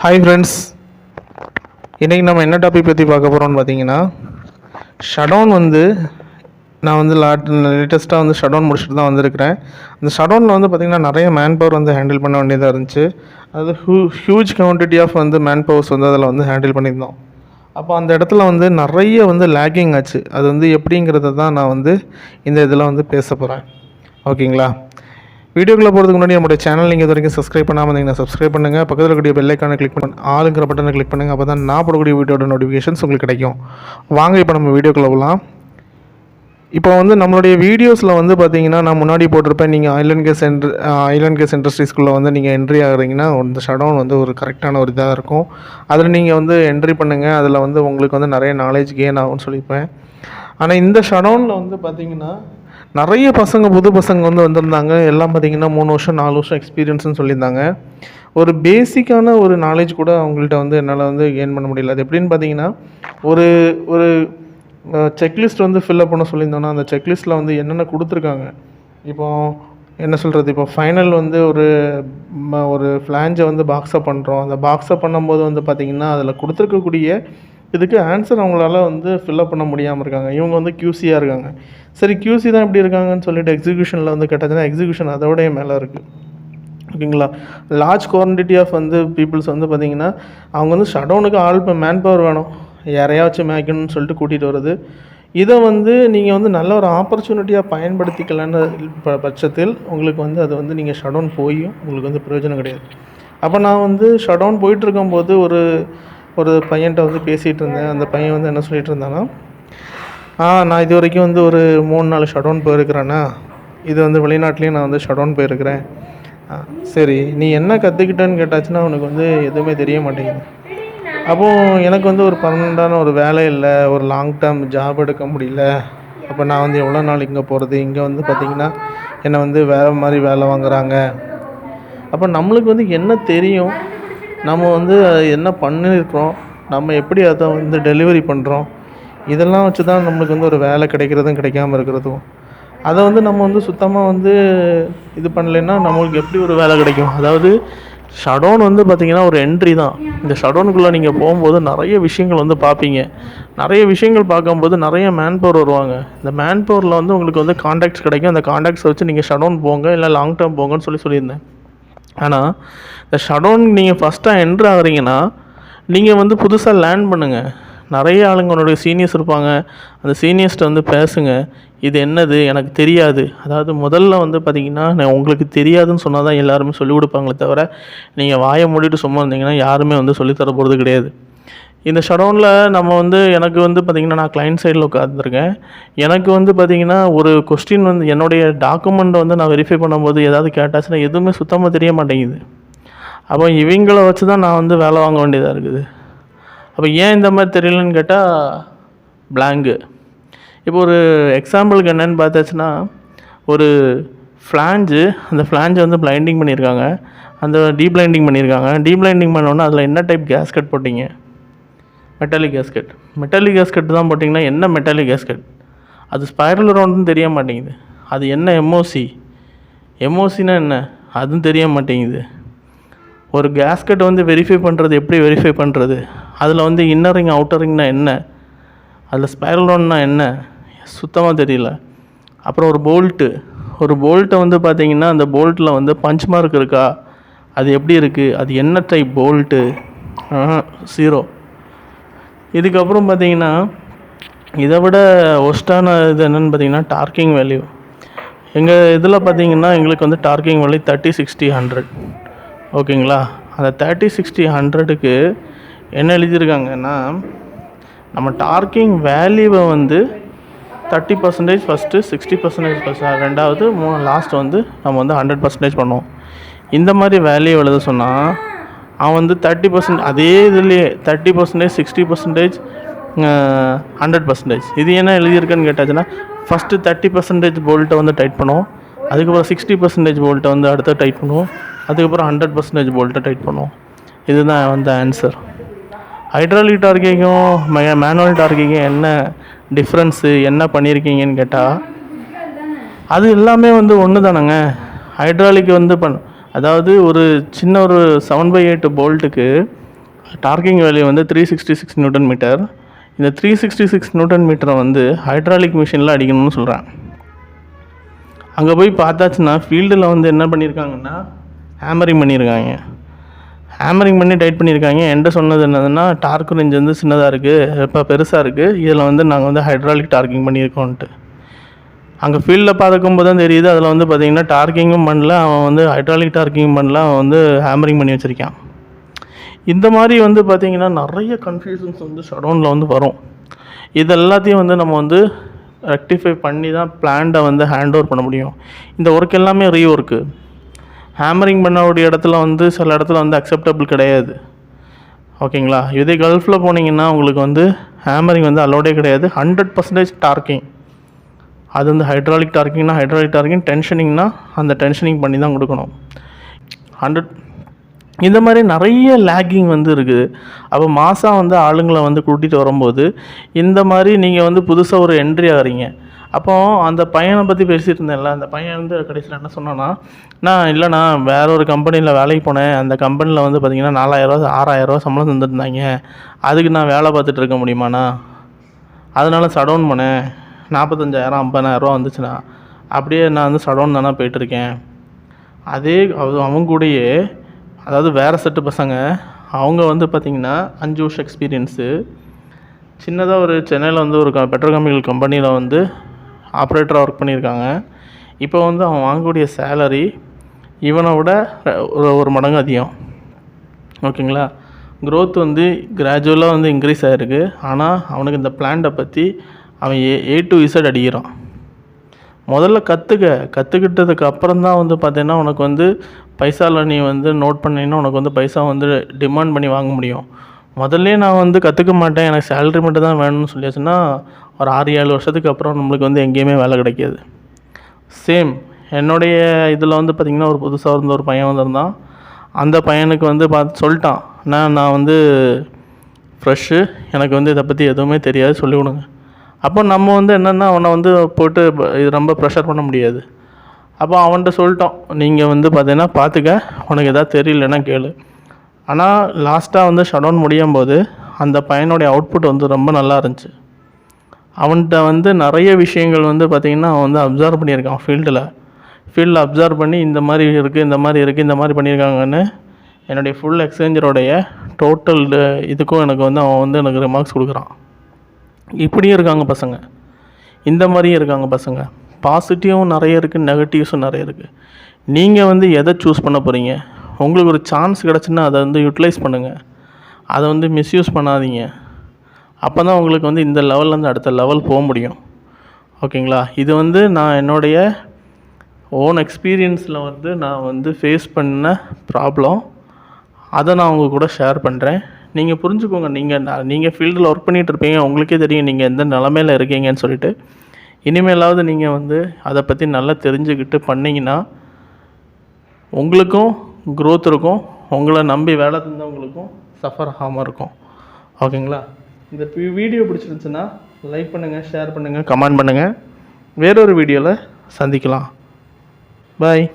Hi friends, இன்றைக்கி நம்ம என்ன டாபிக் பற்றி பார்க்க போகிறோம்னு பார்த்தீங்கன்னா, ஷடவுன் நான் லேட்டஸ்ட்டாக ஷடவுன் முடிச்சுட்டு தான் வந்திருக்கிறேன். அந்த ஷடவுனில் பார்த்திங்கன்னா நிறைய மேன் பவர் ஹேண்டில் பண்ண வேண்டியதாக இருந்துச்சு. அது huge quantity of man powers அதில் ஹேண்டில் பண்ணியிருந்தோம். அப்போ அந்த இடத்துல நிறைய லேக்கிங் ஆச்சு. அது எப்படிங்கிறத தான் நான் இந்த இதில் பேச போகிறேன். ஓகேங்களா? வீடியோக்குள்ளே போகிறதுக்கு முன்னாடி நம்மளுடைய சேனல் நீங்கள் இது வரைக்கும் சப்ஸ்கிரைப் பண்ணாமல் இருந்தீங்கன்னா சப்ஸ்கிரைப் பண்ணுங்கள். பக்கத்தில் இருக்கக்கூடிய பெல் ஐக்கானை கிளிக் பண்ணி ஆளுங்கிற பட்டனை கிளிக் பண்ணுங்கள். அப்போ தான் நான் போடக்கூடிய வீடியோட நோட்டிஃபிகேஷன்ஸ் உங்களுக்கு கிடைக்கும். வாங்க இப்போ நம்ம வீடியோக்குள்ளே போகலாம். இப்போ நம்மளுடைய வீடியோஸில் பார்த்தீங்கன்னா நான் முன்னாடி போட்டிருப்பேன். நீங்கள் ஐலண்ட் கேஸ் இண்டஸ்ட்ரீஸ்குள்ளே நீங்கள் என்ட்ரி ஆகுறீங்கன்னா இந்த ஷடவுன் ஒரு கரெக்டான ஒரு இதாக இருக்கும். அதில் நீங்கள் என்ட்ரி பண்ணுங்கள். அதில் உங்களுக்கு நிறைய நாலேஜ் கெயின் ஆகும்னு சொல்லியிருப்பேன். ஆனால் இந்த ஷடவுனில் பார்த்தீங்கன்னா நிறைய புது பசங்க வந்திருந்தாங்க. எல்லாம் பார்த்திங்கன்னா 3 வருஷம் 4 வருஷம் எக்ஸ்பீரியன்ஸ்னு சொல்லியிருந்தாங்க. ஒரு பேசிக்கான ஒரு நாலேஜ் கூட அவங்கள்ட்ட என்னால் கெயின் பண்ண முடியல. அது எப்படின்னு பார்த்தீங்கன்னா, ஒரு ஒரு செக்லிஸ்ட் ஃபில்அப் பண்ண சொல்லியிருந்தோன்னா அந்த செக்லிஸ்ட்டில் என்னென்ன கொடுத்துருக்காங்க. இப்போது என்ன சொல்கிறது, இப்போ ஃபைனல் ஒரு ஃப்ளாஞ்சை பாக்ஸப் பண்ணுறோம். அந்த பாக்ஸப் பண்ணும்போது பார்த்திங்கன்னா அதில் கொடுத்துருக்கக்கூடிய இதுக்கு ஆன்சர் அவங்களால ஃபில்அப் பண்ண முடியாமல் இருக்காங்க. இவங்க கியூசியாக இருக்காங்க. சரி, கியூசி தான் இப்படி இருக்காங்கன்னு சொல்லிட்டு எக்ஸிக்யூஷனில் கேட்டாச்சுன்னா எக்ஸிக்யூஷன் அதோடைய மேலே இருக்குது. ஓகேங்களா? லார்ஜ் குவான்டிட்டி ஆஃப் பீப்புள்ஸ் பார்த்திங்கன்னா அவங்க ஷடவுனுக்கு மேன் பவர் வேணும், யாரையா வச்சு மேய்க்கணும்னு சொல்லிட்டு கூட்டிகிட்டு வருது. இதை நீங்கள் நல்ல ஒரு ஆப்பர்ச்சுனிட்டியாக பயன்படுத்திக்கலான்னு பட்சத்தில் உங்களுக்கு அது நீங்கள் ஷடவுன் போயும் உங்களுக்கு பிரயோஜனம் கிடையாது. அப்போ நான் ஷடவுன் போயிட்டுருக்கும்போது ஒரு பையன்கிட்ட பேசிகிட்டு இருந்தேன். அந்த பையன் என்ன சொல்லிகிட்டு இருந்தான்னா, நான் இது வரைக்கும் ஒரு 3-4 ஷடவுன் போயிருக்கிறேன்னா, இது வெளிநாட்டிலையும் நான் ஷடவுன் போயிருக்கிறேன். சரி, நீ என்ன கற்றுக்கிட்டேன்னு கேட்டாச்சுன்னா அவனுக்கு எதுவுமே தெரிய மாட்டேங்குது. அப்போது எனக்கு ஒரு பர்மனெண்ட்டான ஒரு வேலை இல்லை, ஒரு லாங் டேர்ம் ஜாப் எடுக்க முடியல. அப்போ நான் எவ்வளோ நாள் இங்கே போகிறது, இங்கே பார்த்திங்கன்னா என்னை வேறு மாதிரி வேலை வாங்குகிறாங்க. அப்போ நம்மளுக்கு என்ன தெரியும், நம்ம என்ன பண்ணியிருக்கிறோம், நம்ம எப்படி அதை டெலிவரி பண்ணுறோம், இதெல்லாம் வச்சு தான் நம்மளுக்கு ஒரு வேலை கிடைக்கிறதும் கிடைக்காமல் இருக்கிறதும். அதை நம்ம சுத்தமாக இது பண்ணலைன்னா நம்மளுக்கு எப்படி ஒரு வேலை கிடைக்கும். அதாவது ஷடவுன் பார்த்திங்கன்னா ஒரு என்ட்ரி தான். இந்த ஷடவுனுக்குள்ளே நீங்கள் போகும்போது நிறைய விஷயங்கள் பார்ப்பீங்க. நிறைய விஷயங்கள் பார்க்கும்போது நிறைய மேன் பவர் வருவாங்க. இந்த மேன் பவரில் உங்களுக்கு கான்டாக்ட்ஸ் கிடைக்கும். அந்த கான்டாக்ட்ஸை வச்சு நீங்கள் ஷடவுன் போங்க, இல்லை லாங் டேர்ம் போங்கன்னு சொல்லியிருந்தேன். ஆனால் இந்த ஷடவுன் நீங்கள் ஃபஸ்ட்டாக என்ட்ரு ஆகிறீங்கன்னா நீங்கள் புதுசாக லேர்ன் பண்ணுங்கள். நிறைய ஆளுங்களுடைய சீனியர்ஸ் இருப்பாங்க. அந்த சீனியர்ஸ்கிட்ட பேசுங்க. இது என்னது, எனக்கு தெரியாது. அதாவது முதல்ல பார்த்திங்கன்னா நான் உங்களுக்கு தெரியாதுன்னு சொன்னால் தான் எல்லாருமே சொல்லிக் கொடுப்பாங்களே தவிர, நீங்கள் வாயை மூடிட்டு சும்மா இருந்தீங்கன்னா யாருமே சொல்லித்தர போகிறது கிடையாது. இந்த ஷடவுனில் நம்ம எனக்கு பார்த்திங்கன்னா நான் கிளைண்ட் சைடில் உட்காந்துருக்கேன். எனக்கு பார்த்திங்கன்னா ஒரு கொஸ்டின் என்னுடைய டாக்குமெண்ட்டை நான் வெரிஃபை பண்ணும்போது ஏதாவது கேட்டாச்சுன்னா எதுவுமே சுத்தமாக தெரிய மாட்டேங்குது. அப்போ இவங்கள வச்சு தான் நான் வேலை வாங்க வேண்டியதாக இருக்குது. அப்போ ஏன் இந்த மாதிரி தெரியலன்னு கேட்டால் பிளாங்கு. இப்போ ஒரு எக்ஸாம்பிளுக்கு என்னென்னு பார்த்தாச்சுன்னா, ஒரு ஃப்ளாஞ்சு, அந்த ஃப்ளாஞ்சை பிளைண்டிங் பண்ணியிருக்காங்க, அந்த டீப்ளைண்டிங் பண்ணியிருக்காங்க. டீப்ளைண்டிங் பண்ணோன்னா அதில் என்ன டைப் கேஸ்கட் போட்டிங்க? Metallic gasket. மெட்டாலிக் கேஸ்கட் தான் போட்டிங்கன்னா என்ன மெட்டாலிக் கேஸ்கட்? அது ஸ்பைரல் ரவுண்டுன்னு தெரிய மாட்டேங்குது. அது என்ன எம்ஓசின்னா என்ன அதுவும் தெரிய மாட்டேங்குது. ஒரு கேஸ்கெட் வெரிஃபை பண்ணுறது எப்படி வெரிஃபை பண்ணுறது, அதில் இன்னர் ரிங் அவுட்டர் ரிங்னா என்ன, அதில் ஸ்பைரல் ரவுண்ட்னா என்ன, சுத்தமாக தெரியல. அப்புறம் ஒரு போல்ட்டை பார்த்திங்கன்னா அந்த போல்ட்டில் பஞ்ச் மார்க் இருக்கா, அது எப்படி இருக்குது, அது என்ன டைப் போல்ட்டு, 0. இதுக்கப்புறம் பார்த்திங்கன்னா இதை விட ஒஸ்ட்டான இது என்னென்னு பார்த்திங்கன்னா டார்க்கிங் வேல்யூ. எங்கள் இதில் பார்த்திங்கன்னா எங்களுக்கு டார்க்கிங் வேல்யூ 30, 60, 100. ஓகேங்களா? அந்த 30, 60, 100க்கு என்ன எழுதியிருக்காங்கன்னா, நம்ம டார்க்கிங் வேல்யூவை 30% ஃபஸ்ட்டு, 60% ஃபஸ்ட்டு, ரெண்டாவது லாஸ்ட் நம்ம 100% பண்ணுவோம். இந்த மாதிரி வேல்யூ எழுத சொன்னால் அவன் 30% அதே இதுலேயே 30%, 60%, 100%. இது என்ன எழுதியிருக்குன்னு கேட்டாச்சுன்னா, ஃபஸ்ட்டு 30% போல்ட்டை டைட் பண்ணுவோம், அதுக்கப்புறம் 60% போல்ட்டை அடுத்து டைட் பண்ணுவோம், அதுக்கப்புறம் 100% போல்ட்டை டைட் பண்ணுவோம். இதுதான் ஆன்சர். ஹைட்ராலிக் டார்க்கிங்கும் மேனுவல் டார்க்கிங்கும் என்ன டிஃப்ரென்ஸு, என்ன பண்ணியிருக்கீங்கன்னு கேட்டால் அது எல்லாமே ஒன்று தானேங்க. ஹைட்ராலிக் அதாவது ஒரு சின்ன ஒரு 7/8 போல்ட்டுக்கு டார்கிங் வேல்யூ வந்து 366 நியூட்டன் மீட்டர். இந்த 366 நியூட்டன் மீட்டரை வந்து ஹைட்ராலிக் மிஷினில் அடிக்கணும்னு சொல்கிறேன். அங்கே போய் பார்த்தாச்சுன்னா ஃபீல்டில் வந்து என்ன பண்ணியிருக்காங்கன்னா ஹேமரிங் பண்ணியிருக்காங்க. ஹேமரிங் பண்ணி டைட் பண்ணியிருக்காங்க. என்கிட்ட சொன்னது என்னதுன்னா டார்க் ரேஞ்ச் வந்து சின்னதாக இருக்குது, இப்போ பெருசாக இருக்குது, இதில் வந்து நாங்கள் வந்து ஹைட்ராலிக் டார்கிங் பண்ணியிருக்கோன்ட்டு. அங்கே ஃபீல்டில் பார்க்கும்போது தான் தெரியுது அதில் வந்து பார்த்திங்கன்னா டார்கிங்கும் பண்ணல, அவன் வந்து ஹைட்ராலிக் டார்கிங் பண்ணல, அவன் வந்து ஹேமரிங் பண்ணி வச்சுருக்கான். இந்த மாதிரி வந்து பார்த்திங்கன்னா நிறைய கன்ஃபியூஷன்ஸ் வந்து ஷட்டவுனில் வந்து வரும். இது எல்லாத்தையும் வந்து நம்ம வந்து ரெக்டிஃபை பண்ணி தான் பிளான்ட்டை வந்து ஹேண்ட் ஓவர் பண்ண முடியும். இந்த ஒர்க் எல்லாமே ரீஒர்க்கு. ஹேமரிங் பண்ணக்கூடிய இடத்துல வந்து சில இடத்துல வந்து அக்செப்டபிள் கிடையாது. ஓகேங்களா? இதே கல்ஃபில் போனீங்கன்னா உங்களுக்கு வந்து ஹேமரிங் வந்து அலோடே கிடையாது. 100% டார்க்கிங். அது வந்து ஹைட்ராலிக் டார்க்கிங்னா ஹைட்ராலிக் டார்க்கிங், டென்ஷனிங்னா அந்த டென்ஷனிங் பண்ணி தான் கொடுக்கணும். 100 இந்த மாதிரி நிறைய லேக்கிங் வந்து இருக்குது. அப்போ மாதம் வந்து ஆளுங்களை வந்து கூட்டிகிட்டு வரும்போது இந்த மாதிரி நீங்கள் வந்து புதுசாக ஒரு என்ட்ரி ஆகிறீங்க. அப்போது அந்த பையனை பற்றி பேசிகிட்டு இருந்தேன்ல, அந்த பையன் வந்து கடைசியில் என்ன சொன்னான்னா, நான் இல்லைண்ணா வேற ஒரு கம்பெனியில் வேலைக்கு போனேன், அந்த கம்பெனியில் வந்து பார்த்திங்கன்னா 4000 6000 சம்பளம் தந்துருந்தாங்க, அதுக்கு நான் வேலை பார்த்துட்டு இருக்க முடியுமாண்ணா, அதனால ஷட்டவுன் பண்ணேன், 45,000 50,000 வந்துச்சுண்ணா, அப்படியே நான் வந்து ஷட்டவுன் தானே போயிட்டுருக்கேன். அதே அவங்க கூடயே அதாவது வேறு செட்டு பசங்க, அவங்க வந்து பார்த்திங்கன்னா 5 வருஷம் எக்ஸ்பீரியன்ஸு, சின்னதாக ஒரு சென்னையில் வந்து ஒரு பெட்ரோகெமிக்கல் கம்பெனியில் வந்து ஆப்ரேட்டராக ஒர்க் பண்ணியிருக்காங்க. இப்போ வந்து அவன் வாங்கக்கூடிய சேலரி இவனை விட ஒரு மடங்கு அதிகம். ஓகேங்களா? க்ரோத் வந்து கிராஜுவலாக வந்து இன்க்ரீஸ் ஆகிருக்கு. ஆனால் அவனுக்கு இந்த பிளான்ட்டை பற்றி அவன் A to Z அடிக்கிறான். முதல்ல கற்றுக்கிட்டதுக்கு அப்புறம் தான் வந்து பார்த்தீங்கன்னா உனக்கு வந்து பைசாவில் நீ வந்து நோட் பண்ணிங்கன்னா உனக்கு வந்து பைசா வந்து டிமாண்ட் பண்ணி வாங்க முடியும். முதல்ல நான் வந்து கற்றுக்க மாட்டேன், எனக்கு சேலரி மட்டும் தான் வேணும்னு சொல்லியாச்சுன்னா ஒரு 6-7 வருஷத்துக்கு அப்புறம் நம்மளுக்கு வந்து எங்கேயுமே வேலை கிடைக்காது. சேம் என்னுடைய இதில் வந்து பார்த்திங்கன்னா ஒரு புதுசாக இருந்த ஒரு பையன் வந்திருந்தான். அந்த பையனுக்கு வந்து சொல்லிட்டான், நான் வந்து ஃப்ரெஷ்ஷு, எனக்கு வந்து இதை பற்றி எதுவுமே தெரியாது, சொல்லி கொடுங்க. அப்போ நம்ம வந்து என்னென்னா அவனை வந்து போட்டு இது ரொம்ப ப்ரெஷர் பண்ண முடியாது. அப்போ அவன்கிட்ட சொல்லிட்டோம், நீங்கள் வந்து பார்த்தீங்கன்னா பார்த்துக்க, உனக்கு எதாவது தெரியலன்னா கேளு. ஆனால் லாஸ்ட்டாக வந்து ஷட்டவுன் முடியும் போது அந்த பையனுடைய அவுட்புட் வந்து ரொம்ப நல்லா இருந்துச்சு. அவன்கிட்ட வந்து நிறைய விஷயங்கள் வந்து பார்த்திங்கன்னா அவன் வந்து அப்சர்வ் பண்ணியிருக்கான். ஃபீல்டில் அப்சர்வ் பண்ணி இந்த மாதிரி இருக்குது, இந்த மாதிரி இருக்குது, இந்த மாதிரி பண்ணியிருக்காங்கன்னு என்னுடைய ஃபுல் எக்ஸ்சேஞ்சரோடைய டோட்டல் இதுக்கும் எனக்கு வந்து அவன் வந்து எனக்கு ரிமார்க்ஸ் கொடுக்குறான். இப்படியும் இருக்காங்க பசங்க, இந்த மாதிரியும் இருக்காங்க பசங்க. பாசிட்டிவும் நிறைய இருக்குது, நெகட்டிவ்ஸும் நிறைய இருக்குது. நீங்கள் வந்து எதை சூஸ் பண்ண போகிறீங்க? உங்களுக்கு ஒரு சான்ஸ் கிடச்சுன்னா அதை வந்து யூட்டிலைஸ் பண்ணுங்கள், அதை வந்து மிஸ்யூஸ் பண்ணாதீங்க. அப்போ தான் உங்களுக்கு வந்து இந்த லெவல்லேருந்து அடுத்த லெவல் போக முடியும். ஓகேங்களா? இது வந்து நான் என்னுடைய ஓன் எக்ஸ்பீரியன்ஸில் வந்து நான் வந்து ஃபேஸ் பண்ண ப்ராப்ளம், அதை நான் உங்கள் கூட ஷேர் பண்ணுறேன். நீங்கள் புரிஞ்சுக்கோங்க. நீங்கள் ஃபீல்டில் ஒர்க் பண்ணிகிட்டு இருப்பீங்க, உங்களுக்கே தெரியும் நீங்கள் எந்த நிலமையில் இருக்கீங்கன்னு சொல்லிட்டு. இனிமேலாவது நீங்கள் வந்து அதை பற்றி நல்லா தெரிஞ்சுக்கிட்டு பண்ணிங்கன்னா உங்களுக்கும் க்ரோத் இருக்கும், உங்களை நம்பி வேலை தந்தவங்களுக்கும் சஃபர் ஆகாமல் இருக்கும். ஓகேங்களா? இந்த வீடியோ பிடிச்சிருந்துச்சுன்னா லைக் பண்ணுங்கள், ஷேர் பண்ணுங்கள், கமெண்ட் பண்ணுங்கள். வேறொரு வீடியோவில் சந்திக்கலாம். பாய்.